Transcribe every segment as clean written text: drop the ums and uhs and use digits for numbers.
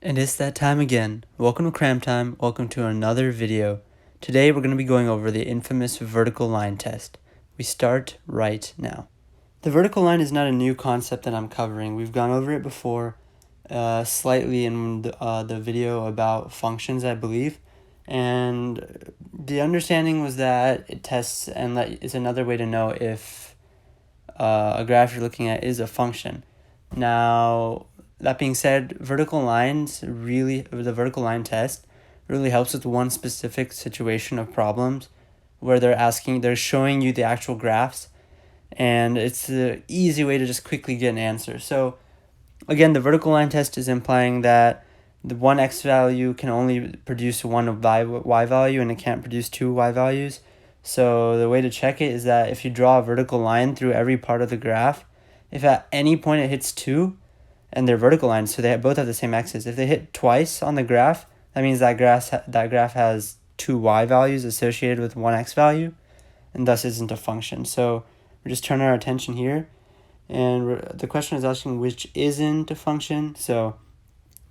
And it's that time again. Welcome to CramTime. Welcome to another video. Today we're going to be going over the infamous vertical line test. We start right now. The vertical line is not a new concept that I'm covering. We've gone over it before, slightly in the video about functions, I believe. And the understanding was that it tests and is another way to know if a graph you're looking at is a function. Now, that being said, the vertical line test really helps with one specific situation of problems where they're showing you the actual graphs, and it's an easy way to just quickly get an answer. So again, the vertical line test is implying that the one x value can only produce one y value and it can't produce two y values. So the way to check it is that if you draw a vertical line through every part of the graph, if at any point it hits 2, and they're vertical lines, so they both have the same axis. If they hit twice on the graph, that means that graph has two y values associated with one x value, and thus isn't a function. So we're just turning our attention here, and the question is asking which isn't a function. So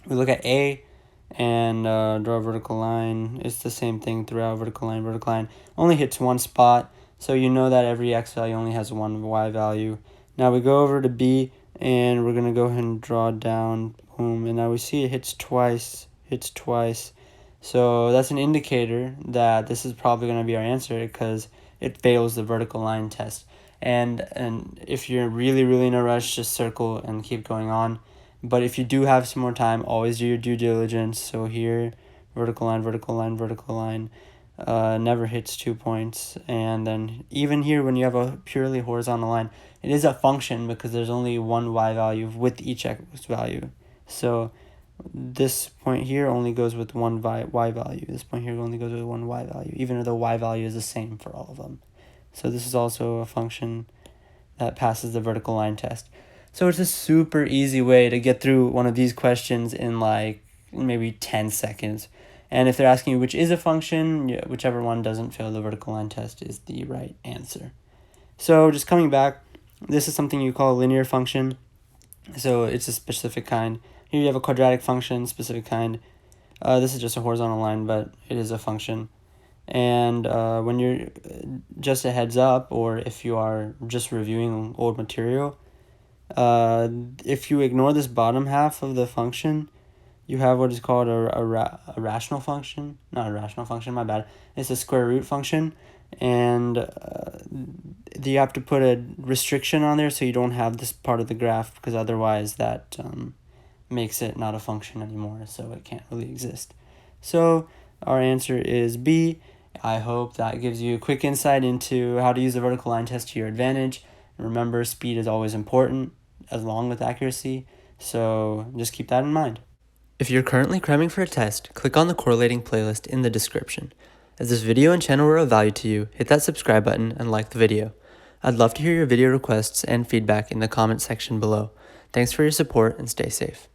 we look at A and draw a vertical line. It's the same thing throughout. Vertical line only hits one spot, so you know that every x value only has one y value. Now we go over to B, and we're going to go ahead and draw down, boom, and now we see it hits twice. So that's an indicator that this is probably going to be our answer because it fails the vertical line test. And if you're really in a rush, just circle and keep going on. But if you do have some more time, always do your due diligence. So here, vertical line, never hits 2 points. And then even here, when you have a purely horizontal line, it is a function because there's only one y value with each x value. So this point here only goes with one y value. This point here only goes with one y value, even though y value is the same for all of them. So this is also a function that passes the vertical line test. So it's a super easy way to get through one of these questions in like maybe 10 seconds. And if they're asking you which is a function, whichever one doesn't fail the vertical line test is the right answer. So just coming back, this is something you call a linear function. So it's a specific kind. Here you have a quadratic function, specific kind. This is just a horizontal line, but it is a function. And when you're just a heads up, or if you are just reviewing old material, if you ignore this bottom half of the function, you have what is called a rational function. Not a rational function, my bad. It's a square root function. And you have to put a restriction on there so you don't have this part of the graph, because otherwise that makes it not a function anymore, so it can't really exist. So our answer is B. I hope that gives you a quick insight into how to use the vertical line test to your advantage. And remember, speed is always important along with accuracy, so just keep that in mind. If you're currently cramming for a test, click on the correlating playlist in the description. If this video and channel were of value to you, hit that subscribe button and like the video. I'd love to hear your video requests and feedback in the comment section below. Thanks for your support and stay safe.